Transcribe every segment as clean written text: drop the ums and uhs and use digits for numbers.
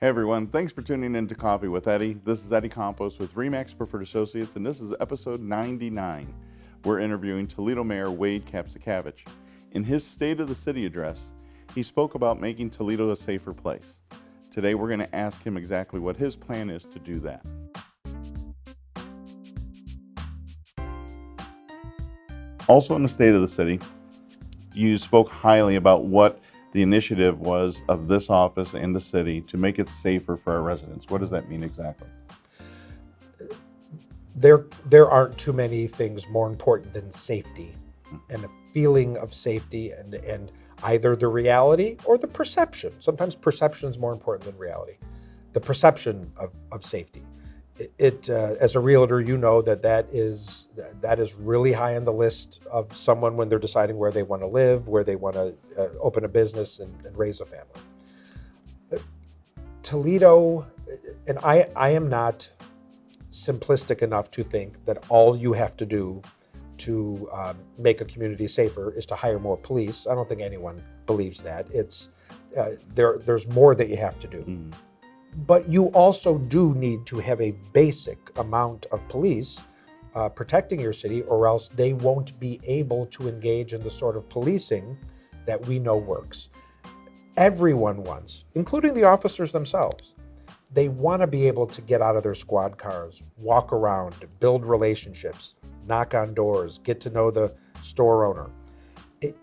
Hey everyone, thanks for tuning in to Coffee with Eddie. This is Eddie Campos with Remax Preferred Associates, and this is episode 99. We're interviewing Toledo Mayor Wade Kapszukiewicz. In his State of the City address, he spoke about making Toledo a safer place. Today we're going to ask him exactly what his plan is to do that. Also in the State of the City, you spoke highly about what the initiative was of this office and the city to make it safer for our residents. What does that mean exactly? There aren't too many things more important than safety and a feeling of safety and either the reality or the perception. Sometimes perception is more important than reality. The perception of safety. As a realtor, you know that is really high on the list of someone when they're deciding where they want to live, where they want to open a business and raise a family. Toledo, and I am not simplistic enough to think that all you have to do to make a community safer is to hire more police. I don't think anyone believes that. There's more that you have to do. But you also do need to have a basic amount of police protecting your city, or else they won't be able to engage in the sort of policing that we know works. Everyone wants, including the officers themselves, they want to be able to get out of their squad cars, walk around, build relationships, knock on doors, get to know the store owner.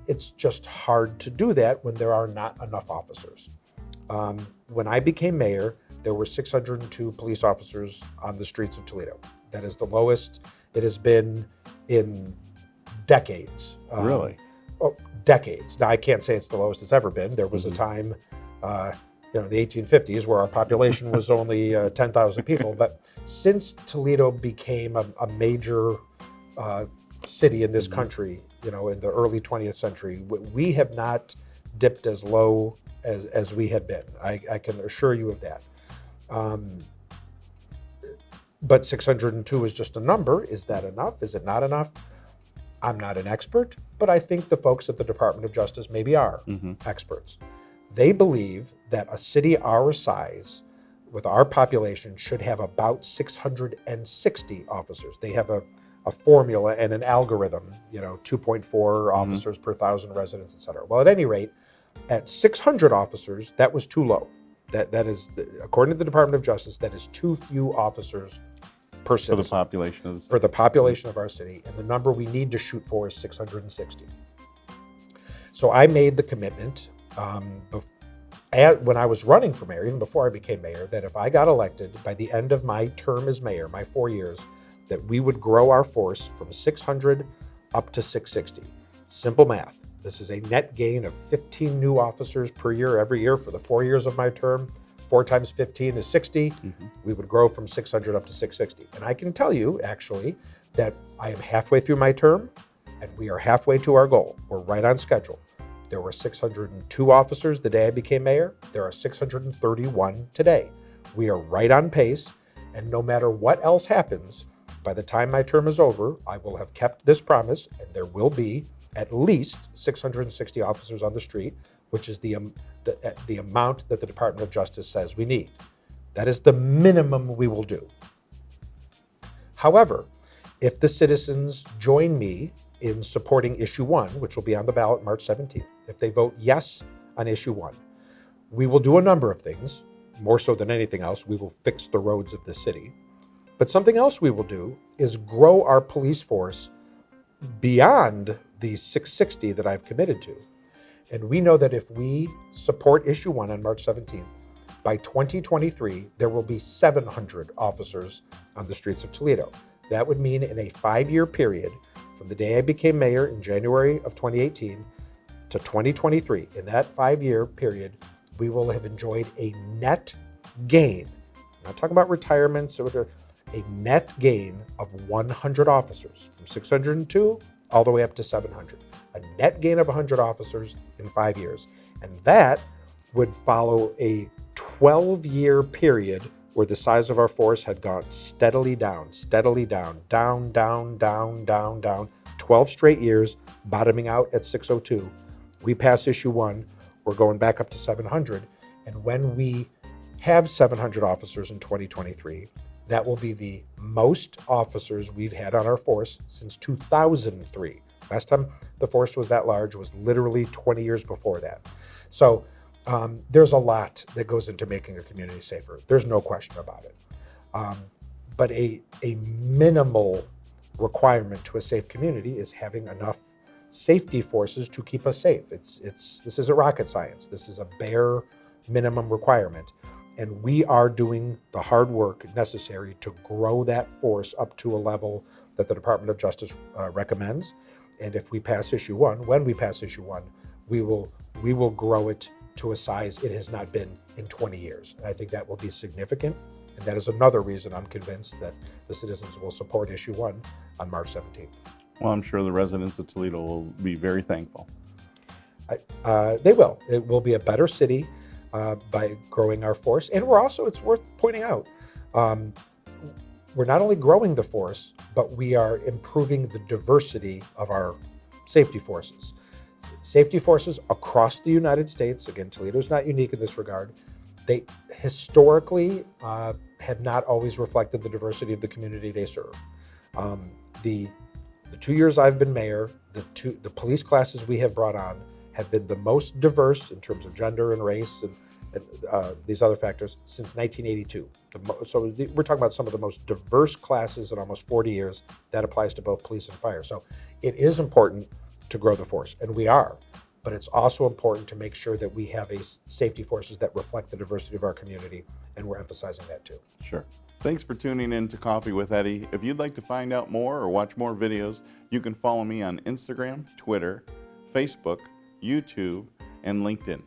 It's just hard to do that when there are not enough officers. When I became mayor, there were 602 police officers on the streets of Toledo. That is the lowest it has been in decades. Really? Decades. Now, I can't say it's the lowest it's ever been. There was a time, in the 1850s where our population was only 10,000 people. But since Toledo became a major city in this country, in the early 20th century, we have not dipped as low as we had been. I can assure you of that. But 602 is just a number. Is that enough? Is it not enough? I'm not an expert, but I think the folks at the Department of Justice maybe are experts. They believe that a city our size, with our population, should have about 660 officers. They have a formula and an algorithm, 2.4 officers per 1,000 residents, et cetera. Well, at any rate, at 600 officers, that was too low. That is, according to the Department of Justice, that is too few officers per citizen. For the population of the city. For the population of our city. And the number we need to shoot for is 660. So I made the commitment when I was running for mayor, even before I became mayor, that if I got elected by the end of my term as mayor, my 4 years, that we would grow our force from 600 up to 660. Simple math. This is a net gain of 15 new officers per year every year for the 4 years of my term. 4 times 15 is 60. We would grow from 600 up to 660. And I can tell you, actually, that I am halfway through my term, and we are halfway to our goal. We're right on schedule. There were 602 officers the day I became mayor. There are 631 today. We are right on pace, and no matter what else happens, by the time my term is over, I will have kept this promise, and there will be at least 660 officers on the street, which is the amount that the Department of Justice says we need. That is the minimum we will do. However, if the citizens join me in supporting issue 1, which will be on the ballot March 17th, if they vote yes on issue 1, we will do a number of things. More so than anything else, we will fix the roads of the city. But something else we will do is grow our police force beyond the 660 that I've committed to. And we know that if we support issue 1 on March 17th, by 2023, there will be 700 officers on the streets of Toledo. That would mean in a 5-year period, from the day I became mayor in January of 2018 to 2023, in that 5-year period, we will have enjoyed a net gain. I'm not talking about retirements, or a net gain of 100 officers, from 602 all the way up to 700. A net gain of 100 officers in 5 years. And that would follow a 12-year period where the size of our force had gone steadily down, down, 12 straight years, bottoming out at 602. We pass issue 1, we're going back up to 700. And when we have 700 officers in 2023. That will be the most officers we've had on our force since 2003. Last time the force was that large was literally 20 years before that. So there's a lot that goes into making a community safer. There's no question about it. But a minimal requirement to a safe community is having enough safety forces to keep us safe. This isn't rocket science. This is a bare minimum requirement. And we are doing the hard work necessary to grow that force up to a level that the Department of Justice recommends. And if we pass issue 1, when we pass issue 1, we will grow it to a size it has not been in 20 years. And I think that will be significant. And that is another reason I'm convinced that the citizens will support issue 1 on March 17th. Well, I'm sure the residents of Toledo will be very thankful. They will. It will be a better city by growing our force. And it's worth pointing out, we're not only growing the force, but we are improving the diversity of our safety forces. Safety forces across the United States, again, Toledo is not unique in this regard, they historically have not always reflected the diversity of the community they serve. The 2 years I've been mayor, the police classes we have brought on have been the most diverse in terms of gender and race and these other factors since 1982. We're talking about some of the most diverse classes in almost 40 years. That applies to both police and fire. So it is important to grow the force, and we are. But it's also important to make sure that we have safety forces that reflect the diversity of our community, and we're emphasizing that too. Sure. Thanks for tuning in to Coffee with Eddie. If you'd like to find out more or watch more videos, you can follow me on Instagram, Twitter, Facebook, YouTube, and LinkedIn.